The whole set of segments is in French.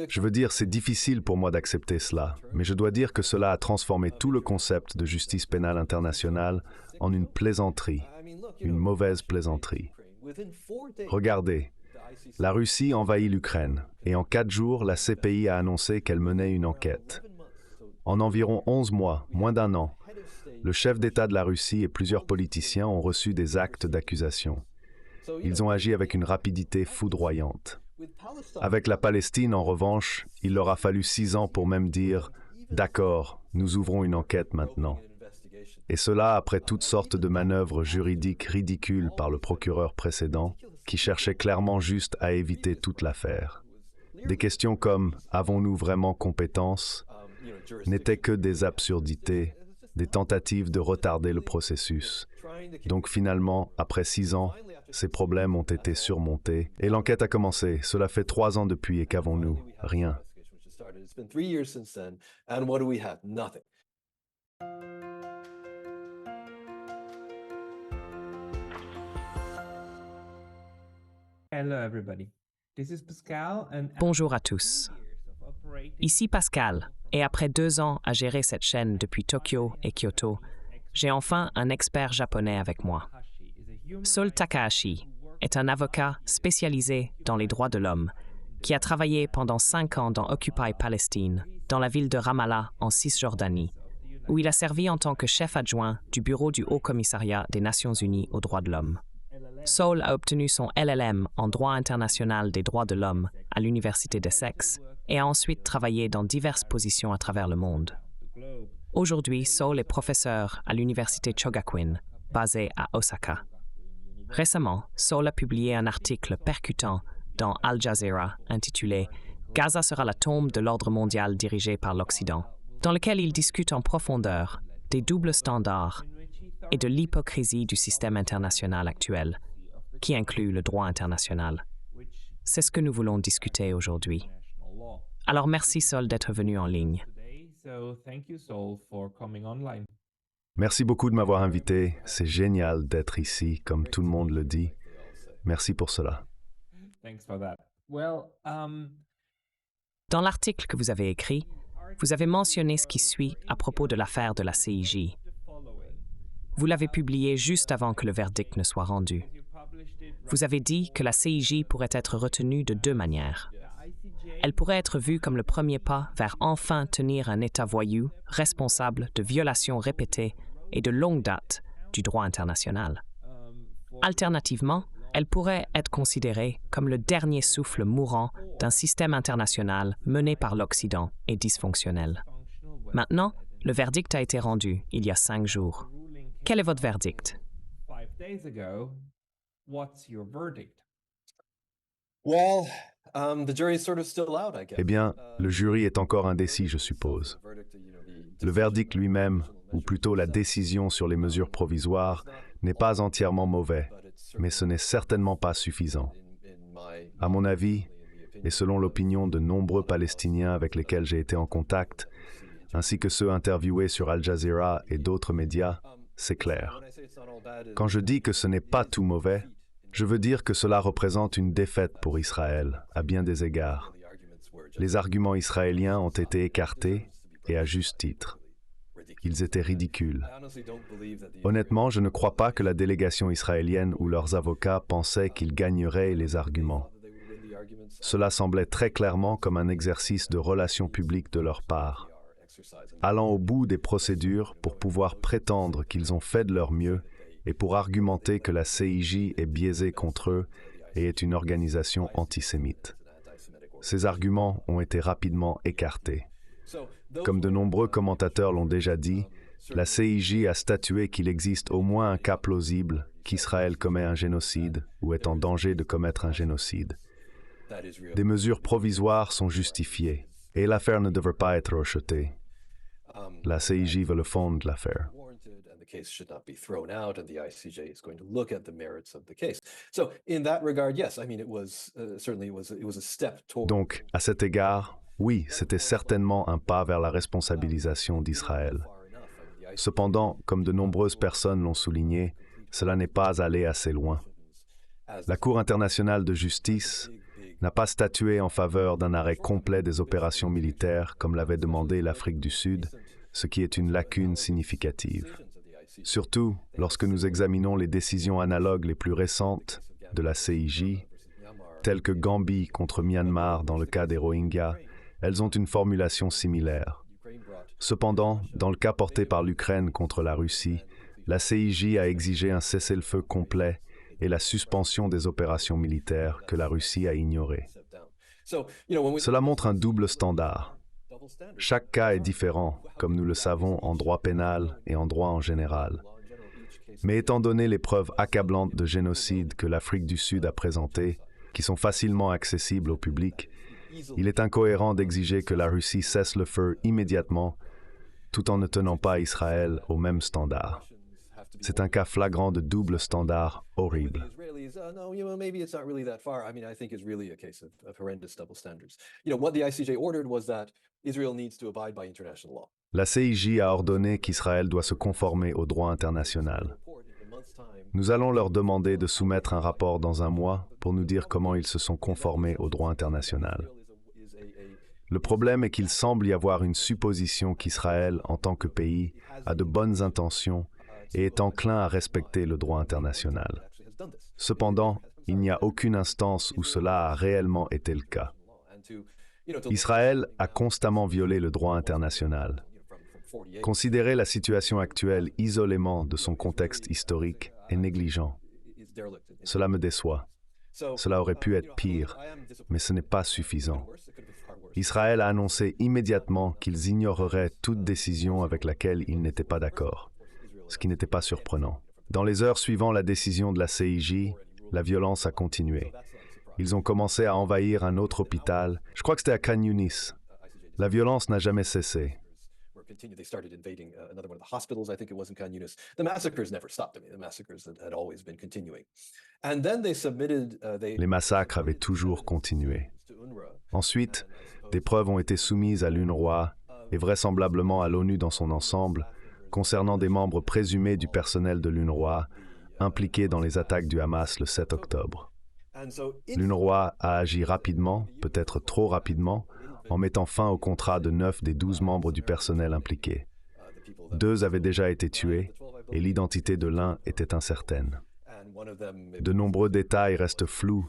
Je veux dire, c'est difficile pour moi d'accepter cela, mais je dois dire que cela a transformé tout le concept de justice pénale internationale en une plaisanterie, une mauvaise plaisanterie. Regardez, la Russie envahit l'Ukraine, et en 4 jours, la CPI a annoncé qu'elle menait une enquête. En environ 11 mois, moins d'un an, le chef d'État de la Russie et plusieurs politiciens ont reçu des actes d'accusation. Ils ont agi avec une rapidité foudroyante. Avec la Palestine, en revanche, il leur a fallu 6 ans pour même dire « D'accord, nous ouvrons une enquête maintenant ». Et cela après toutes sortes de manœuvres juridiques ridicules par le procureur précédent, qui cherchait clairement juste à éviter toute l'affaire. Des questions comme « Avons-nous vraiment compétence ?» n'étaient que des absurdités, des tentatives de retarder le processus. Donc finalement, après 6 ans, ces problèmes ont été surmontés et l'enquête a commencé. Cela fait 3 ans depuis et qu'avons-nous? Rien. Hello everybody. This is Pascal and Bonjour à tous. Ici Pascal, et après 2 ans à gérer cette chaîne depuis Tokyo et Kyoto, j'ai enfin un expert japonais avec moi. Saul Takahashi est un avocat spécialisé dans les droits de l'homme qui a travaillé pendant 5 ans dans Occupy Palestine, dans la ville de Ramallah en Cisjordanie, où il a servi en tant que chef adjoint du bureau du Haut Commissariat des Nations Unies aux droits de l'homme. Saul a obtenu son LLM en droit international des droits de l'homme à l'Université d'Essex et a ensuite travaillé dans diverses positions à travers le monde. Aujourd'hui, Saul est professeur à l'Université Chogakuin, basée à Osaka. Récemment, Saul a publié un article percutant dans Al Jazeera intitulé « Gaza sera la tombe de l'ordre mondial dirigé par l'Occident », dans lequel il discute en profondeur des doubles standards et de l'hypocrisie du système international actuel, qui inclut le droit international. C'est ce que nous voulons discuter aujourd'hui. Alors merci Saul d'être venu en ligne. Merci beaucoup de m'avoir invité. C'est génial d'être ici, comme tout le monde le dit. Merci pour cela. Dans l'article que vous avez écrit, vous avez mentionné ce qui suit à propos de l'affaire de la CIJ. Vous l'avez publié juste avant que le verdict ne soit rendu. Vous avez dit que la CIJ pourrait être retenue de 2 manières. Elle pourrait être vue comme le premier pas vers enfin tenir un État voyou responsable de violations répétées et de longue date du droit international. Alternativement, elle pourrait être considérée comme le dernier souffle mourant d'un système international mené par l'Occident et dysfonctionnel. Maintenant, le verdict a été rendu il y a 5 jours. Quel est votre verdict? Eh bien, le jury est encore indécis, je suppose. Le verdict lui-même, ou plutôt la décision sur les mesures provisoires, n'est pas entièrement mauvais, mais ce n'est certainement pas suffisant. À mon avis, et selon l'opinion de nombreux Palestiniens avec lesquels j'ai été en contact, ainsi que ceux interviewés sur Al Jazeera et d'autres médias, c'est clair. Quand je dis que ce n'est pas tout mauvais, je veux dire que cela représente une défaite pour Israël, à bien des égards. Les arguments israéliens ont été écartés, et à juste titre. Ils étaient ridicules. Honnêtement, je ne crois pas que la délégation israélienne ou leurs avocats pensaient qu'ils gagneraient les arguments. Cela semblait très clairement comme un exercice de relations publiques de leur part, allant au bout des procédures pour pouvoir prétendre qu'ils ont fait de leur mieux et pour argumenter que la CIJ est biaisée contre eux et est une organisation antisémite. Ces arguments ont été rapidement écartés. Comme de nombreux commentateurs l'ont déjà dit, la CIJ a statué qu'il existe au moins un cas plausible qu'Israël commet un génocide ou est en danger de commettre un génocide. Des mesures provisoires sont justifiées et l'affaire ne devrait pas être rejetée. La CIJ veut le fond de l'affaire. Donc, à cet égard, oui, c'était certainement un pas vers la responsabilisation d'Israël. Cependant, comme de nombreuses personnes l'ont souligné, cela n'est pas allé assez loin. La Cour internationale de justice n'a pas statué en faveur d'un arrêt complet des opérations militaires comme l'avait demandé l'Afrique du Sud, ce qui est une lacune significative. Surtout lorsque nous examinons les décisions analogues les plus récentes de la CIJ, telles que Gambie contre Myanmar dans le cas des Rohingyas, elles ont une formulation similaire. Cependant, dans le cas porté par l'Ukraine contre la Russie, la CIJ a exigé un cessez-le-feu complet et la suspension des opérations militaires que la Russie a ignorées. Cela montre un double standard. Chaque cas est différent, comme nous le savons en droit pénal et en droit en général. Mais étant donné les preuves accablantes de génocide que l'Afrique du Sud a présentées, qui sont facilement accessibles au public, il est incohérent d'exiger que la Russie cesse le feu immédiatement, tout en ne tenant pas Israël au même standard. C'est un cas flagrant de double standard horrible. La CIJ a ordonné qu'Israël doit se conformer au droit international. Nous allons leur demander de soumettre un rapport dans un mois pour nous dire comment ils se sont conformés au droit international. Le problème est qu'il semble y avoir une supposition qu'Israël, en tant que pays, a de bonnes intentions et est enclin à respecter le droit international. Cependant, il n'y a aucune instance où cela a réellement été le cas. Israël a constamment violé le droit international. Considérer la situation actuelle isolément de son contexte historique est négligent. Cela me déçoit. Cela aurait pu être pire, mais ce n'est pas suffisant. Israël a annoncé immédiatement qu'ils ignoreraient toute décision avec laquelle ils n'étaient pas d'accord, ce qui n'était pas surprenant. Dans les heures suivant la décision de la CIJ, la violence a continué. Ils ont commencé à envahir un autre hôpital. Je crois que c'était à Khan Younis. La violence n'a jamais cessé. Les massacres avaient toujours continué. Ensuite, des preuves ont été soumises à l'UNRWA et vraisemblablement à l'ONU dans son ensemble concernant des membres présumés du personnel de l'UNRWA impliqués dans les attaques du Hamas le 7 octobre. L'UNRWA a agi rapidement, peut-être trop rapidement, en mettant fin au contrat de 9 des 12 membres du personnel impliqués. 2 avaient déjà été tués et l'identité de l'un était incertaine. De nombreux détails restent flous,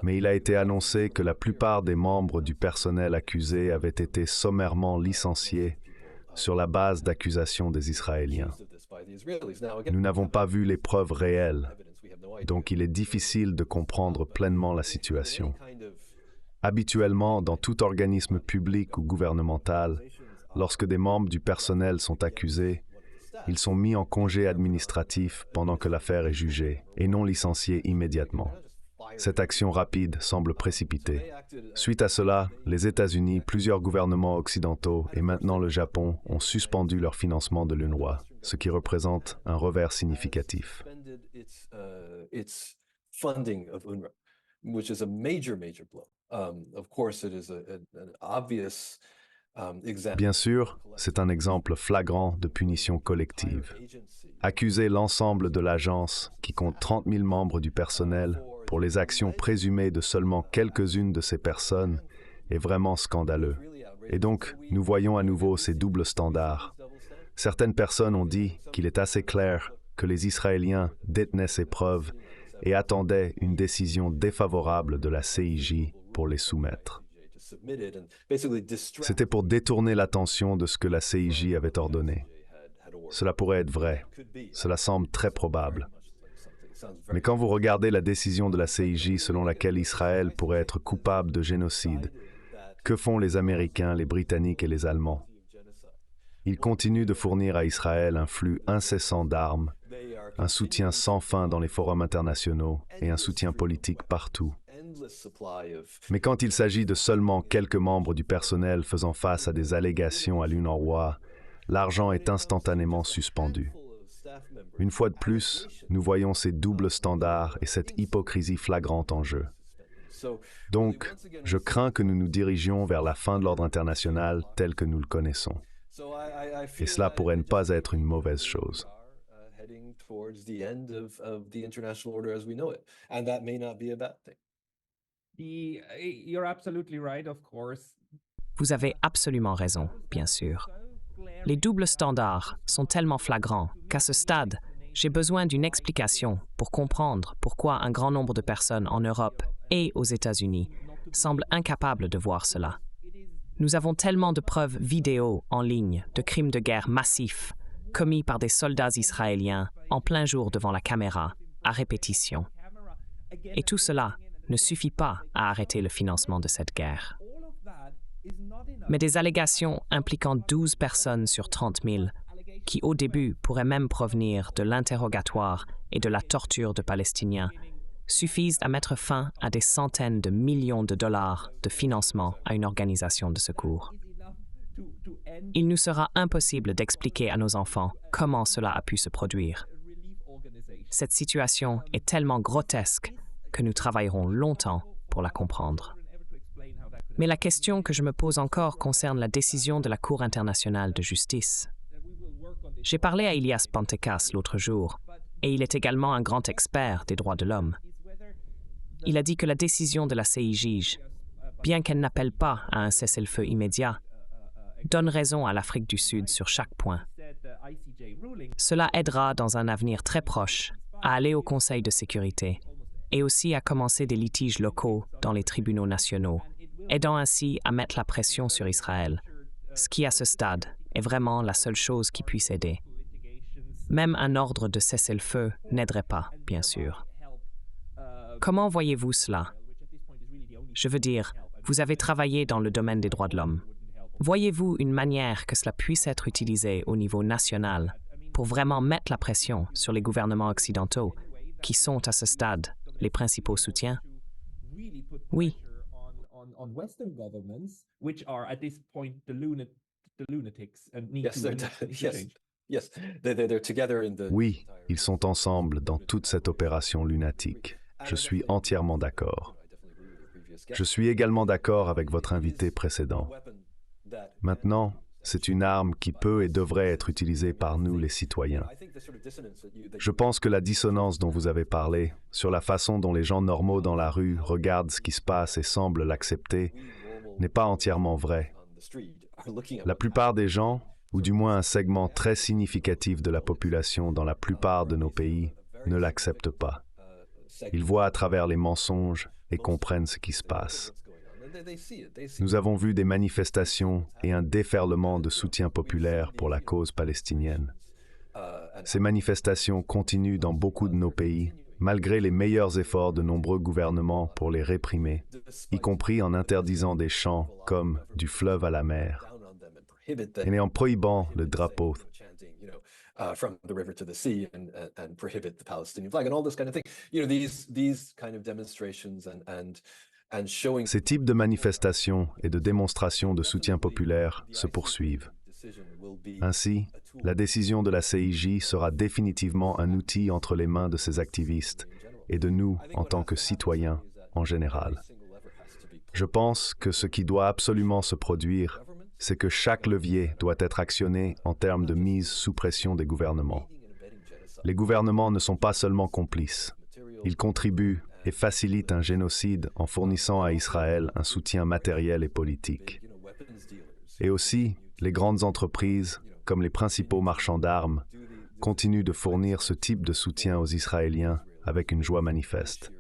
mais il a été annoncé que la plupart des membres du personnel accusé avaient été sommairement licenciés sur la base d'accusations des Israéliens. Nous n'avons pas vu les preuves réelles, donc il est difficile de comprendre pleinement la situation. Habituellement, dans tout organisme public ou gouvernemental, lorsque des membres du personnel sont accusés, ils sont mis en congé administratif pendant que l'affaire est jugée et non licenciés immédiatement. Cette action rapide semble précipitée. Suite à cela, les États-Unis, plusieurs gouvernements occidentaux et maintenant le Japon ont suspendu leur financement de l'UNRWA, ce qui représente un revers significatif. Bien sûr, c'est un exemple flagrant de punition collective. Accuser l'ensemble de l'agence, qui compte 30 000 membres du personnel, pour les actions présumées de seulement quelques-unes de ces personnes, est vraiment scandaleux. Et donc, nous voyons à nouveau ces doubles standards. Certaines personnes ont dit qu'il est assez clair que les Israéliens détenaient ces preuves et attendaient une décision défavorable de la CIJ pour les soumettre. C'était pour détourner l'attention de ce que la CIJ avait ordonné. Cela pourrait être vrai. Cela semble très probable. Mais quand vous regardez la décision de la CIJ selon laquelle Israël pourrait être coupable de génocide, que font les Américains, les Britanniques et les Allemands? Ils continuent de fournir à Israël un flux incessant d'armes, un soutien sans fin dans les forums internationaux et un soutien politique partout. Mais quand il s'agit de seulement quelques membres du personnel faisant face à des allégations à l'UNRWA, l'argent est instantanément suspendu. Une fois de plus, nous voyons ces doubles standards et cette hypocrisie flagrante en jeu. Donc, je crains que nous nous dirigions vers la fin de l'ordre international tel que nous le connaissons. Et cela pourrait ne pas être une mauvaise chose. You're absolutely right, of course. Vous avez absolument raison, bien sûr. Les doubles standards sont tellement flagrants qu'à ce stade, j'ai besoin d'une explication pour comprendre pourquoi un grand nombre de personnes en Europe et aux États-Unis semblent incapables de voir cela. Nous avons tellement de preuves vidéo en ligne de crimes de guerre massifs commis par des soldats israéliens en plein jour devant la caméra, à répétition. Et tout cela ne suffit pas à arrêter le financement de cette guerre. Mais des allégations impliquant 12 personnes sur 30 000, qui au début pourraient même provenir de l'interrogatoire et de la torture de Palestiniens, suffisent à mettre fin à des centaines de millions de dollars de financement à une organisation de secours. Il nous sera impossible d'expliquer à nos enfants comment cela a pu se produire. Cette situation est tellement grotesque que nous travaillerons longtemps pour la comprendre. Mais la question que je me pose encore concerne la décision de la Cour internationale de justice. J'ai parlé à Ilias Pantekas l'autre jour, et il est également un grand expert des droits de l'homme. Il a dit que la décision de la CIJ, bien qu'elle n'appelle pas à un cessez-le-feu immédiat, donne raison à l'Afrique du Sud sur chaque point. Cela aidera dans un avenir très proche à aller au Conseil de sécurité et aussi à commencer des litiges locaux dans les tribunaux nationaux, aidant ainsi à mettre la pression sur Israël, ce qui à ce stade est vraiment la seule chose qui puisse aider. Même un ordre de cessez-le-feu n'aiderait pas, bien sûr. Comment voyez-vous cela? Je veux dire, vous avez travaillé dans le domaine des droits de l'homme. Voyez-vous une manière que cela puisse être utilisé au niveau national pour vraiment mettre la pression sur les gouvernements occidentaux, qui sont à ce stade les principaux soutiens? Oui. On Western governments, which are at this point the lunatics and need Yes, to yes, yes. They're together in the. Oui, ils sont ensemble dans toute cette opération lunatique. Je suis entièrement d'accord. Je suis également d'accord avec votre invité précédent. Maintenant, c'est une arme qui peut et devrait être utilisée par nous, les citoyens. Je pense que la dissonance dont vous avez parlé, sur la façon dont les gens normaux dans la rue regardent ce qui se passe et semblent l'accepter, n'est pas entièrement vraie. La plupart des gens, ou du moins un segment très significatif de la population dans la plupart de nos pays, ne l'acceptent pas. Ils voient à travers les mensonges et comprennent ce qui se passe. Nous avons vu des manifestations et un déferlement de soutien populaire pour la cause palestinienne. Ces manifestations continuent dans beaucoup de nos pays, malgré les meilleurs efforts de nombreux gouvernements pour les réprimer, y compris en interdisant des chants comme « du fleuve à la mer » et en prohibant le drapeau. From the river to the sea and prohibit the Palestinian flag and all this kind of thing. These kind of demonstrations and showing. Ces types de manifestations et de démonstrations de soutien populaire se poursuivent. Ainsi, la décision de la CIJ sera définitivement un outil entre les mains de ces activistes et de nous en tant que citoyens en général. Je pense que ce qui doit absolument se produire, c'est que chaque levier doit être actionné en termes de mise sous pression des gouvernements. Les gouvernements ne sont pas seulement complices. Ils contribuent et facilitent un génocide en fournissant à Israël un soutien matériel et politique. Et aussi, les grandes entreprises, comme les principaux marchands d'armes, continuent de fournir ce type de soutien aux Israéliens avec une joie manifeste.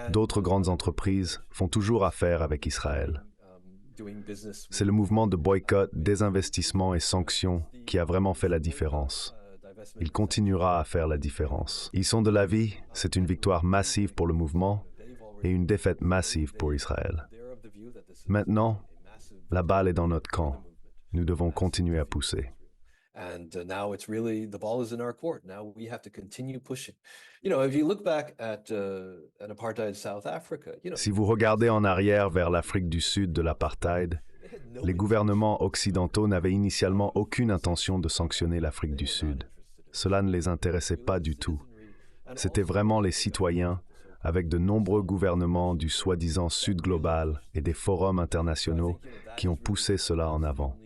D'autres grandes entreprises font toujours affaire avec Israël. C'est le mouvement de boycott, désinvestissement et sanctions qui a vraiment fait la différence. Il continuera à faire la différence. Ils sont de l'avis, c'est une victoire massive pour le mouvement et une défaite massive pour Israël. Maintenant, la balle est dans notre camp. Nous devons continuer à pousser. And now it's really the ball is in our court. Now we have to continue pushing. If you look back at apartheid South Africa, Si vous regardez en arrière vers l'Afrique du Sud de l'apartheid, les gouvernements occidentaux n'avaient initialement aucune intention de sanctionner l'Afrique du Sud. Cela ne les intéressait pas du tout. C'était vraiment les citoyens, avec de nombreux gouvernements du soi-disant Sud global et des forums internationaux qui ont poussé cela en avant.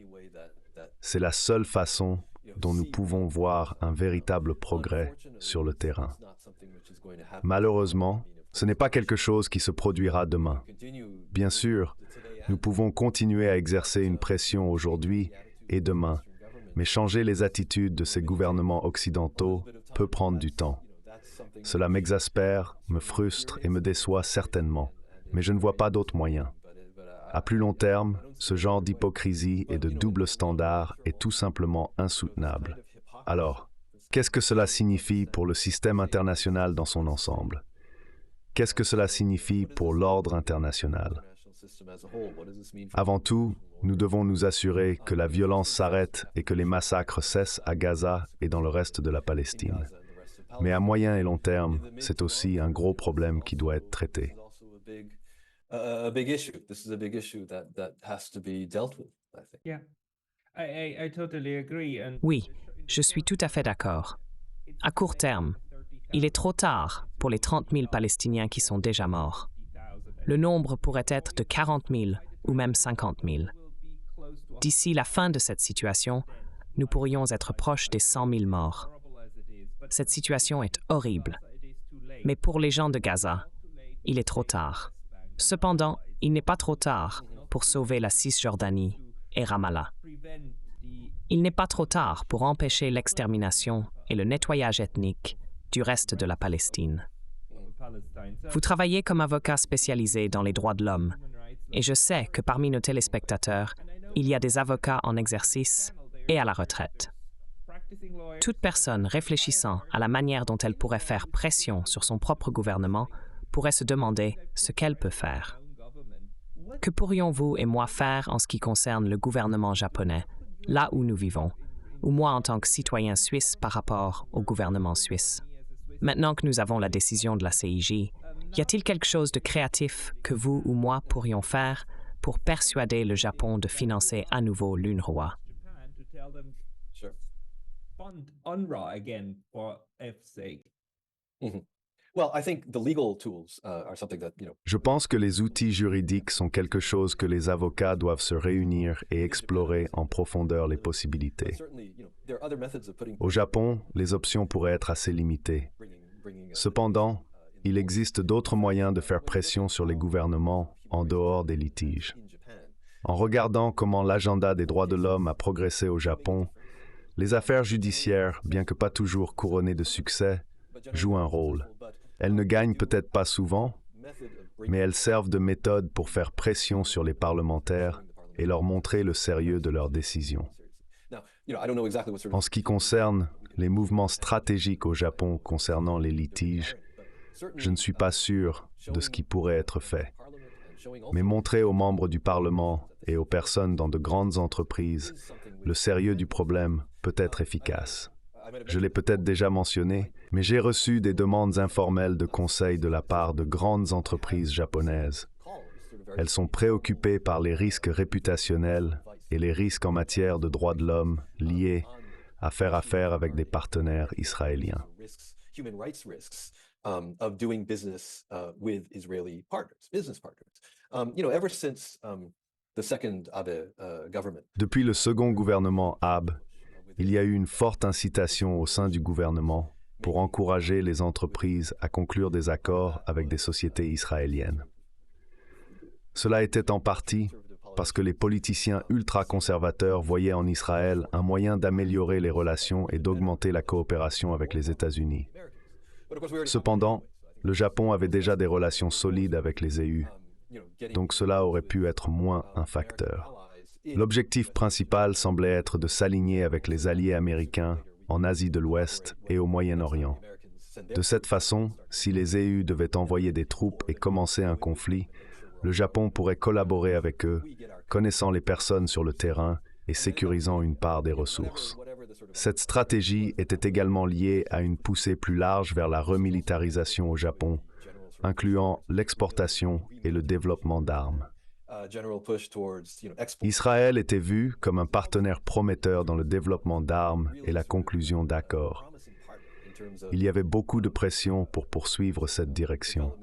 C'est la seule façon dont nous pouvons voir un véritable progrès sur le terrain. Malheureusement, Ce n'est pas quelque chose qui se produira demain. Bien sûr, nous pouvons continuer à exercer une pression aujourd'hui et demain, mais changer les attitudes de ces gouvernements occidentaux peut prendre du temps. Cela m'exaspère, me frustre et me déçoit certainement, mais je ne vois pas d'autre moyen. À plus long terme, ce genre d'hypocrisie et de double standard est tout simplement insoutenable. Alors, qu'est-ce que cela signifie pour le système international dans son ensemble? Qu'est-ce que cela signifie pour l'ordre international? Avant tout, nous devons nous assurer que la violence s'arrête et que les massacres cessent à Gaza et dans le reste de la Palestine. Mais à moyen et long terme, c'est aussi un gros problème qui doit être traité. Oui, je suis tout à fait d'accord. À court terme, il est trop tard pour les 30 000 Palestiniens qui sont déjà morts. Le nombre pourrait être de 40 000 ou même 50 000. D'ici la fin de cette situation, nous pourrions être proches des 100 000 morts. Cette situation est horrible. Mais pour les gens de Gaza, il est trop tard. Cependant, il n'est pas trop tard pour sauver la Cisjordanie et Ramallah. Il n'est pas trop tard pour empêcher l'extermination et le nettoyage ethnique du reste de la Palestine. Vous travaillez comme avocat spécialisé dans les droits de l'homme, et je sais que parmi nos téléspectateurs, il y a des avocats en exercice et à la retraite. Toute personne réfléchissant à la manière dont elle pourrait faire pression sur son propre gouvernement pourrait se demander ce qu'elle peut faire. Que pourrions-vous et moi faire en ce qui concerne le gouvernement japonais, là où nous vivons, ou moi en tant que citoyen suisse par rapport au gouvernement suisse? Maintenant que nous avons la décision de la CIJ, y a-t-il quelque chose de créatif que vous ou moi pourrions faire pour persuader le Japon de financer à nouveau l'UNRWA? Je pense que les outils juridiques sont quelque chose que les avocats doivent se réunir et explorer en profondeur les possibilités. Au Japon, les options pourraient être assez limitées. Cependant, il existe d'autres moyens de faire pression sur les gouvernements en dehors des litiges. En regardant comment l'agenda des droits de l'homme a progressé au Japon, les affaires judiciaires, bien que pas toujours couronnées de succès, jouent un rôle. Elles ne gagnent peut-être pas souvent, mais elles servent de méthode pour faire pression sur les parlementaires et leur montrer le sérieux de leurs décisions. En ce qui concerne les mouvements stratégiques au Japon concernant les litiges, je ne suis pas sûr de ce qui pourrait être fait. Mais montrer aux membres du Parlement et aux personnes dans de grandes entreprises le sérieux du problème peut être efficace. Je l'ai peut-être déjà mentionné, mais j'ai reçu des demandes informelles de conseils de la part de grandes entreprises japonaises. Elles sont préoccupées par les risques réputationnels et les risques en matière de droits de l'homme liés à faire affaire avec des partenaires israéliens. Depuis le second gouvernement Abe, il y a eu une forte incitation au sein du gouvernement pour encourager les entreprises à conclure des accords avec des sociétés israéliennes. Cela était en partie parce que les politiciens ultra-conservateurs voyaient en Israël un moyen d'améliorer les relations et d'augmenter la coopération avec les États-Unis. Cependant, le Japon avait déjà des relations solides avec les EU, donc cela aurait pu être moins un facteur. L'objectif principal semblait être de s'aligner avec les alliés américains en Asie de l'Ouest et au Moyen-Orient. De cette façon, si les EU devaient envoyer des troupes et commencer un conflit, le Japon pourrait collaborer avec eux, connaissant les personnes sur le terrain et sécurisant une part des ressources. Cette stratégie était également liée à une poussée plus large vers la remilitarisation au Japon, incluant l'exportation et le développement d'armes. Israël était vu comme un partenaire prometteur dans le développement d'armes et la conclusion d'accords. Il y avait beaucoup de pression pour poursuivre cette direction.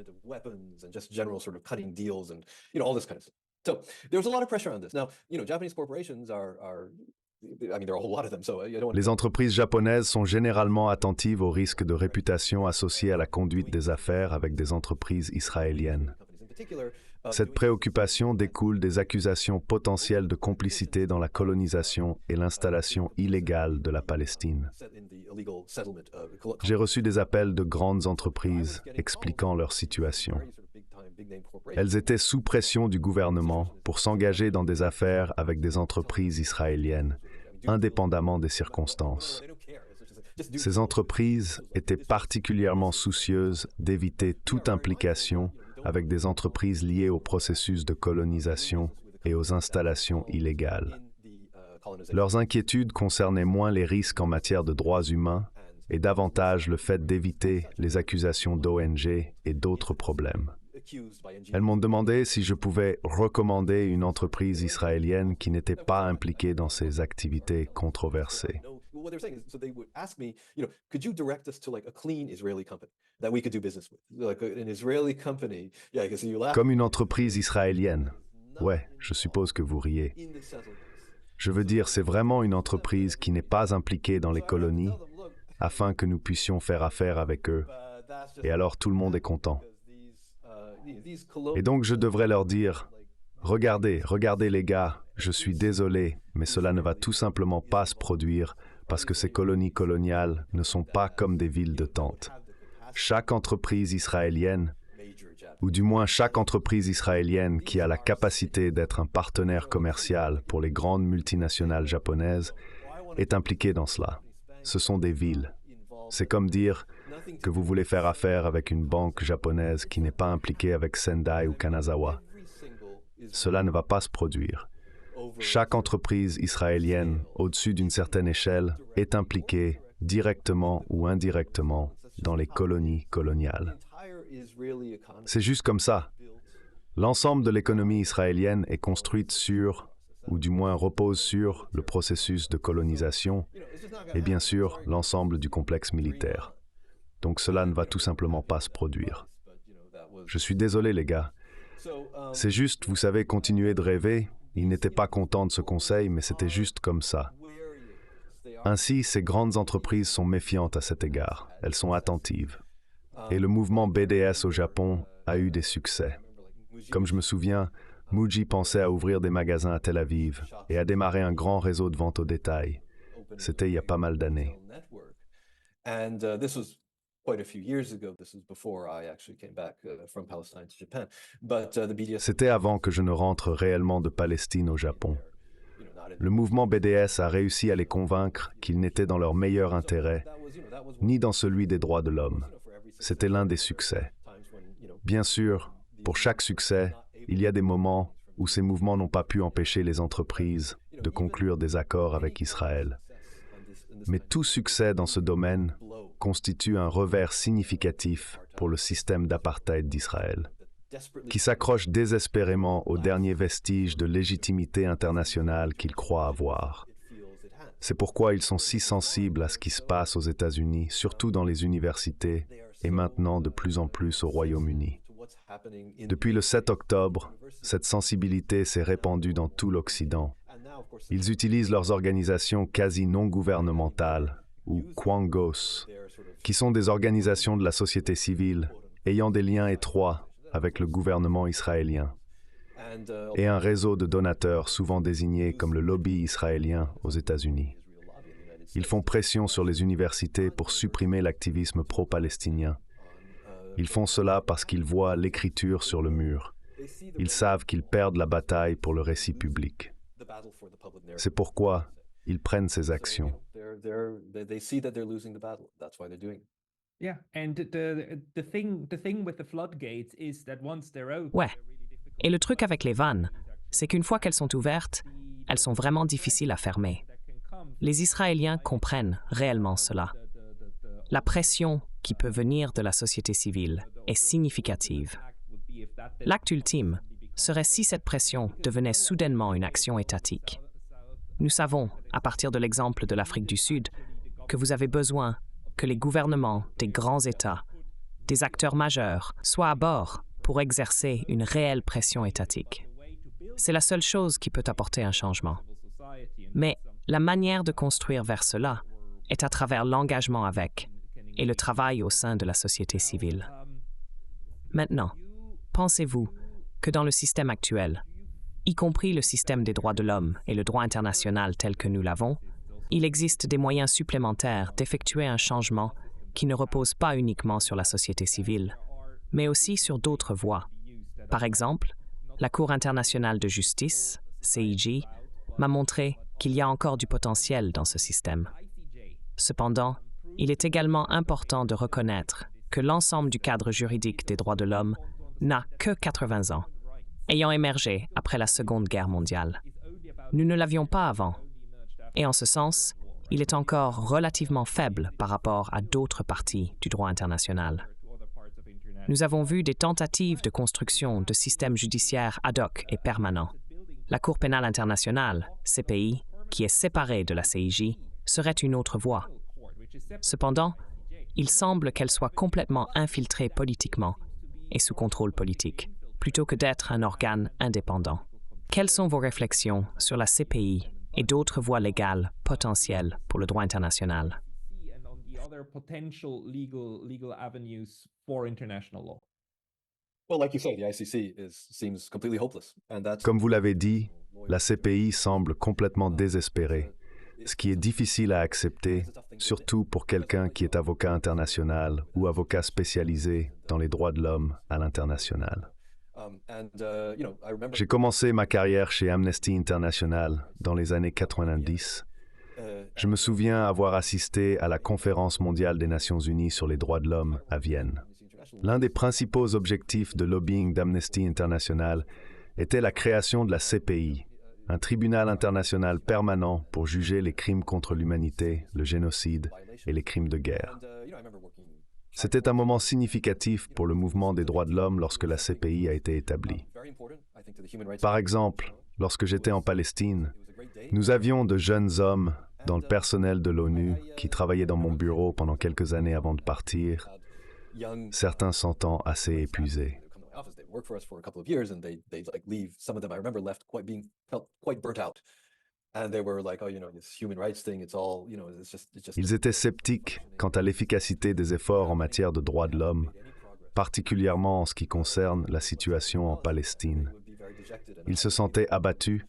Les entreprises japonaises sont généralement attentives aux risques de réputation associés à la conduite des affaires avec des entreprises israéliennes. Cette préoccupation découle des accusations potentielles de complicité dans la colonisation et l'installation illégale de la Palestine. J'ai reçu des appels de grandes entreprises expliquant leur situation. Elles étaient sous pression du gouvernement pour s'engager dans des affaires avec des entreprises israéliennes, indépendamment des circonstances. Ces entreprises étaient particulièrement soucieuses d'éviter toute implication avec des entreprises liées au processus de colonisation et aux installations illégales. Leurs inquiétudes concernaient moins les risques en matière de droits humains et davantage le fait d'éviter les accusations d'ONG et d'autres problèmes. Elles m'ont demandé si je pouvais recommander une entreprise israélienne qui n'était pas impliquée dans ces activités controversées. Comme une entreprise israélienne. Ouais, je suppose que vous riez. Je veux dire, c'est vraiment une entreprise qui n'est pas impliquée dans les colonies, afin que nous puissions faire affaire avec eux. Et alors tout le monde est content. Et donc je devrais leur dire, regardez les gars, je suis désolé, mais cela ne va tout simplement pas se produire parce que ces colonies coloniales ne sont pas comme des villes de tente. Chaque entreprise israélienne, ou du moins chaque entreprise israélienne qui a la capacité d'être un partenaire commercial pour les grandes multinationales japonaises, est impliquée dans cela. Ce sont des villes. C'est comme dire que vous voulez faire affaire avec une banque japonaise qui n'est pas impliquée avec Sendai ou Kanazawa. Cela ne va pas se produire. Chaque entreprise israélienne, au-dessus d'une certaine échelle, est impliquée, directement ou indirectement, dans les colonies coloniales. C'est juste comme ça. L'ensemble de l'économie israélienne est construite sur, ou du moins repose sur, le processus de colonisation et bien sûr l'ensemble du complexe militaire. Donc cela ne va tout simplement pas se produire. Je suis désolé les gars. C'est juste, vous savez, continuer de rêver. Ils n'étaient pas contents de ce conseil, mais c'était juste comme ça. Ainsi, ces grandes entreprises sont méfiantes à cet égard. Elles sont attentives. Et le mouvement BDS au Japon a eu des succès. Comme je me souviens, Muji pensait à ouvrir des magasins à Tel Aviv et à démarrer un grand réseau de vente au détail. C'était il y a pas mal d'années. C'était avant que je ne rentre réellement de Palestine au Japon. Le mouvement BDS a réussi à les convaincre qu'ils n'étaient dans leur meilleur intérêt, ni dans celui des droits de l'homme. C'était l'un des succès. Bien sûr, pour chaque succès, il y a des moments où ces mouvements n'ont pas pu empêcher les entreprises de conclure des accords avec Israël. Mais tout succès dans ce domaine constitue un revers significatif pour le système d'apartheid d'Israël, qui s'accroche désespérément aux derniers vestiges de légitimité internationale qu'il croit avoir. C'est pourquoi ils sont si sensibles à ce qui se passe aux États-Unis, surtout dans les universités, et maintenant de plus en plus au Royaume-Uni. Depuis le 7 octobre, cette sensibilité s'est répandue dans tout l'Occident. Ils utilisent leurs organisations quasi non gouvernementales, ou Kwangos, qui sont des organisations de la société civile ayant des liens étroits avec le gouvernement israélien, et un réseau de donateurs souvent désignés comme le lobby israélien aux États-Unis. Ils font pression sur les universités pour supprimer l'activisme pro-palestinien. Ils font cela parce qu'ils voient l'écriture sur le mur. Ils savent qu'ils perdent la bataille pour le récit public. C'est pourquoi ils prennent ces actions. Ouais. Et le truc avec les vannes, c'est qu'une fois qu'elles sont ouvertes, elles sont vraiment difficiles à fermer. Les Israéliens comprennent réellement cela. La pression qui peut venir de la société civile est significative. L'acte ultime serait si cette pression devenait soudainement une action étatique. Nous savons, à partir de l'exemple de l'Afrique du Sud, que vous avez besoin que les gouvernements des grands États, des acteurs majeurs, soient à bord pour exercer une réelle pression étatique. C'est la seule chose qui peut apporter un changement. Mais La manière de construire vers cela est à travers l'engagement avec et le travail au sein de la société civile. Maintenant, pensez-vous que dans le système actuel, y compris le système des droits de l'homme et le droit international tel que nous l'avons, il existe des moyens supplémentaires d'effectuer un changement qui ne repose pas uniquement sur la société civile, mais aussi sur d'autres voies. Par exemple, la Cour internationale de justice, CIJ, m'a montré qu'il y a encore du potentiel dans ce système. Cependant, il est également important de reconnaître que l'ensemble du cadre juridique des droits de l'homme n'a que 80 ans, ayant émergé après la Seconde Guerre mondiale. Nous ne l'avions pas avant, et en ce sens, il est encore relativement faible par rapport à d'autres parties du droit international. Nous avons vu des tentatives de construction de systèmes judiciaires ad hoc et permanents. La Cour pénale internationale, CPI, qui est séparée de la CIJ, serait une autre voie. Cependant, il semble qu'elle soit complètement infiltrée politiquement et sous contrôle politique, plutôt que d'être un organe indépendant. Quelles sont vos réflexions sur la CPI et d'autres voies légales potentielles pour le droit international? Comme vous l'avez dit, la CPI semble complètement désespérée, ce qui est difficile à accepter, surtout pour quelqu'un qui est avocat international ou avocat spécialisé dans les droits de l'homme à l'international. J'ai commencé ma carrière chez Amnesty International dans les années 90. Je me souviens avoir assisté à la Conférence mondiale des Nations unies sur les droits de l'homme à Vienne. L'un des principaux objectifs de lobbying d'Amnesty International était la création de la CPI, un tribunal international permanent pour juger les crimes contre l'humanité, le génocide et les crimes de guerre. C'était un moment significatif pour le mouvement des droits de l'homme lorsque la CPI a été établie. Par exemple, lorsque j'étais en Palestine, nous avions de jeunes hommes dans le personnel de l'ONU qui travaillaient dans mon bureau pendant quelques années avant de partir, certains sentant assez épuisés. Ils étaient sceptiques quant à l'efficacité des efforts en matière de droits de l'homme, particulièrement en ce qui concerne la situation en Palestine. Ils se sentaient abattus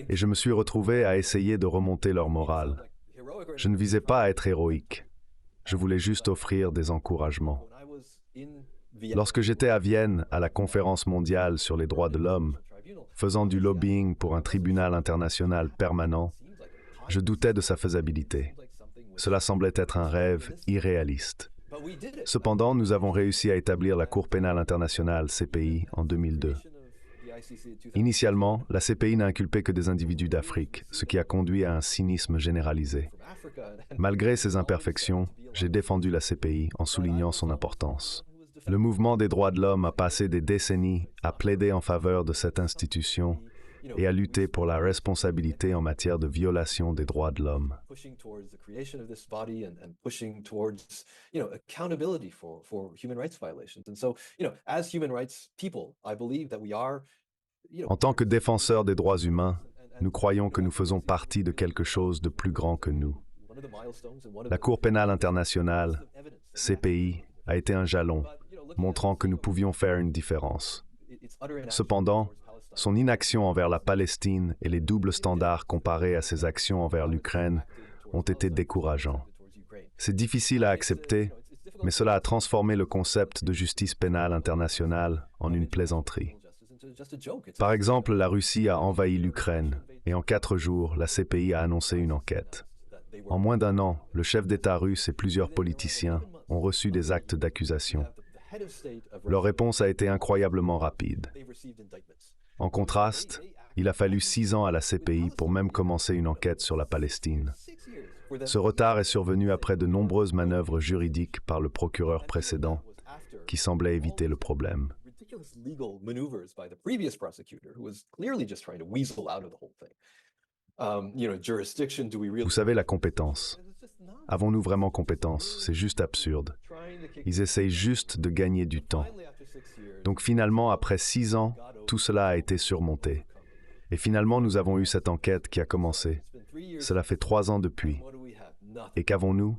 et je me suis retrouvé à essayer de remonter leur morale. Je ne visais pas à être héroïque. Je voulais juste offrir des encouragements. Lorsque j'étais à Vienne à la Conférence mondiale sur les droits de l'homme, faisant du lobbying pour un tribunal international permanent, je doutais de sa faisabilité. Cela semblait être un rêve irréaliste. Cependant, nous avons réussi à établir la Cour pénale internationale, CPI, en 2002. Initialement, la CPI n'a inculpé que des individus d'Afrique, ce qui a conduit à un cynisme généralisé. Malgré ces imperfections, j'ai défendu la CPI en soulignant son importance. Le mouvement des droits de l'homme a passé des décennies à plaider en faveur de cette institution et à lutter pour la responsabilité en matière de violation des droits de l'homme. En tant que défenseurs des droits humains, nous croyons que nous faisons partie de quelque chose de plus grand que nous. La Cour pénale internationale, CPI, a été un jalon, montrant que nous pouvions faire une différence. Cependant, son inaction envers la Palestine et les doubles standards comparés à ses actions envers l'Ukraine ont été décourageants. C'est difficile à accepter, mais cela a transformé le concept de justice pénale internationale en une plaisanterie. Par exemple, la Russie a envahi l'Ukraine et en 4 jours, la CPI a annoncé une enquête. En moins d'1 an, le chef d'État russe et plusieurs politiciens ont reçu des actes d'accusation. Leur réponse a été incroyablement rapide. En contraste, il a fallu 6 ans à la CPI pour même commencer une enquête sur la Palestine. Ce retard est survenu après de nombreuses manœuvres juridiques par le procureur précédent, qui semblait éviter le problème. Vous savez, la compétence. Avons-nous vraiment compétence? C'est juste absurde. Ils essayent juste de gagner du temps. Donc finalement, après 6 ans, tout cela a été surmonté. Et finalement, nous avons eu cette enquête qui a commencé. Cela fait 3 ans depuis. Et qu'avons-nous?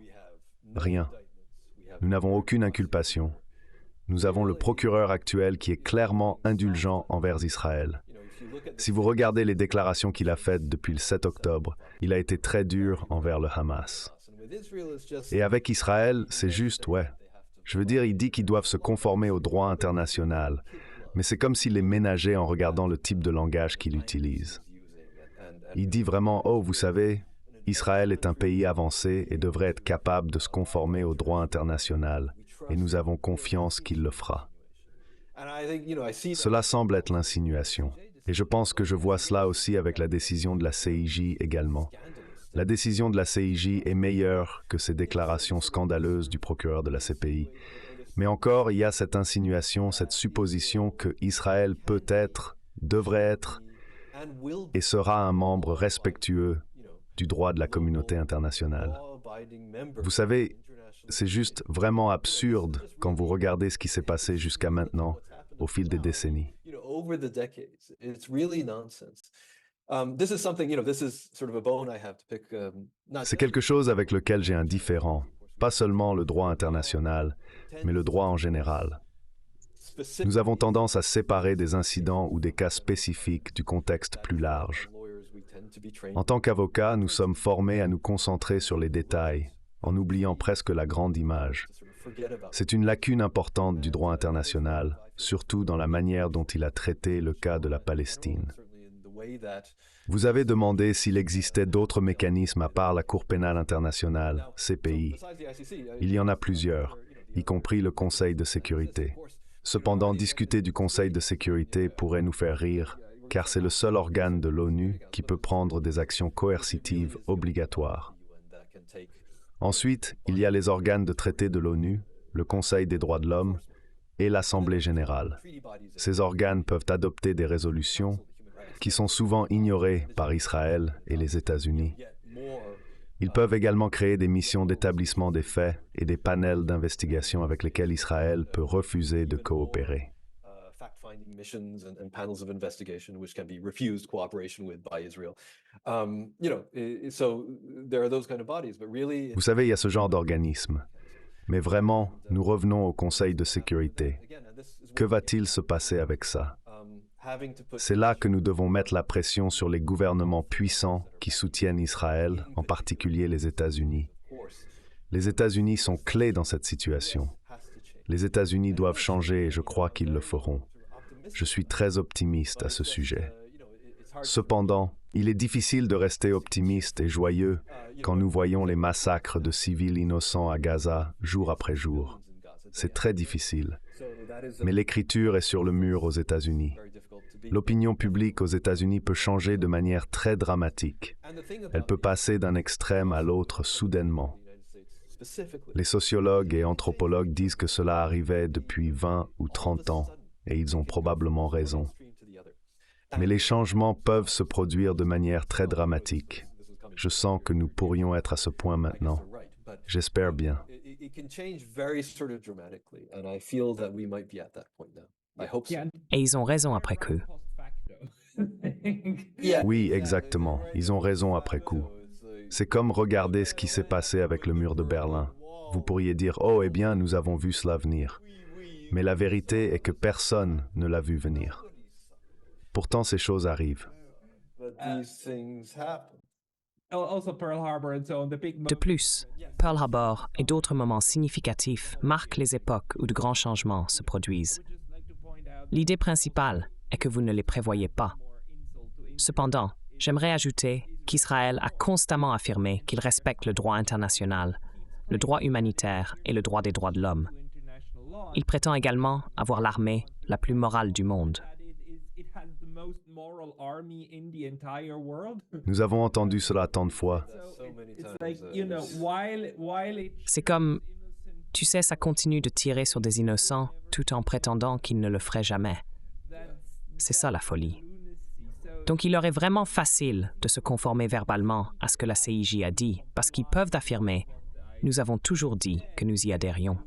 Rien. Nous n'avons aucune inculpation. Nous avons le procureur actuel qui est clairement indulgent envers Israël. Si vous regardez les déclarations qu'il a faites depuis le 7 octobre, il a été très dur envers le Hamas. Et avec Israël, c'est juste, ouais. Je veux dire, il dit qu'ils doivent se conformer au droit international, mais c'est comme s'il les ménageait en regardant le type de langage qu'il utilise. Il dit vraiment, oh, vous savez, Israël est un pays avancé et devrait être capable de se conformer au droit international, et nous avons confiance qu'il le fera. Cela semble être l'insinuation, et je pense que je vois cela aussi avec la décision de la CIJ également. La décision de la CIJ est meilleure que ces déclarations scandaleuses du procureur de la CPI. Mais encore, il y a cette insinuation, cette supposition que Israël peut être, devrait être et sera un membre respectueux du droit de la communauté internationale. Vous savez, c'est juste vraiment absurde quand vous regardez ce qui s'est passé jusqu'à maintenant, au fil des décennies. C'est quelque chose avec lequel j'ai un différend, pas seulement le droit international, mais le droit en général. Nous avons tendance à séparer des incidents ou des cas spécifiques du contexte plus large. En tant qu'avocats, nous sommes formés à nous concentrer sur les détails, en oubliant presque la grande image. C'est une lacune importante du droit international, surtout dans la manière dont il a traité le cas de la Palestine. Vous avez demandé s'il existait d'autres mécanismes à part la Cour pénale internationale, CPI. Il y en a plusieurs, y compris le Conseil de sécurité. Cependant, discuter du Conseil de sécurité pourrait nous faire rire, car c'est le seul organe de l'ONU qui peut prendre des actions coercitives obligatoires. Ensuite, il y a les organes de traité de l'ONU, le Conseil des droits de l'homme et l'Assemblée générale. Ces organes peuvent adopter des résolutions qui sont souvent ignorées par Israël et les États-Unis. Ils peuvent également créer des missions d'établissement des faits et des panels d'investigation avec lesquels Israël peut refuser de coopérer. Vous savez, il y a ce genre d'organisme. Mais vraiment, nous revenons au Conseil de sécurité. Que va-t-il se passer avec ça? C'est là que nous devons mettre la pression sur les gouvernements puissants qui soutiennent Israël, en particulier les États-Unis. Les États-Unis sont clés dans cette situation. Les États-Unis doivent changer et je crois qu'ils le feront. Je suis très optimiste à ce sujet. Cependant, il est difficile de rester optimiste et joyeux quand nous voyons les massacres de civils innocents à Gaza jour après jour. C'est très difficile. Mais l'écriture est sur le mur aux États-Unis. L'opinion publique aux États-Unis peut changer de manière très dramatique. Elle peut passer d'un extrême à l'autre soudainement. Les sociologues et anthropologues disent que cela arrivait depuis 20 ou 30 ans, et ils ont probablement raison. Mais les changements peuvent se produire de manière très dramatique. Je sens que nous pourrions être à ce point maintenant. J'espère bien. Et ils ont raison après coup. Oui, exactement. Ils ont raison après coup. C'est comme regarder ce qui s'est passé avec le mur de Berlin. Vous pourriez dire, oh, eh bien, nous avons vu cela venir. Mais la vérité est que personne ne l'a vu venir. Pourtant, ces choses arrivent. De plus, Pearl Harbor et d'autres moments significatifs marquent les époques où de grands changements se produisent. L'idée principale est que vous ne les prévoyez pas. Cependant, j'aimerais ajouter qu'Israël a constamment affirmé qu'il respecte le droit international, le droit humanitaire et le droit des droits de l'homme. Il prétend également avoir l'armée la plus morale du monde. Nous avons entendu cela tant de fois. C'est comme, tu sais, ça continue de tirer sur des innocents tout en prétendant qu'ils ne le feraient jamais. C'est ça la folie. Donc il leur est vraiment facile de se conformer verbalement à ce que la CIJ a dit, parce qu'ils peuvent affirmer « Nous avons toujours dit que nous y adhérions ».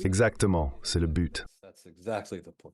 Exactement, c'est le but. That's exactly the point.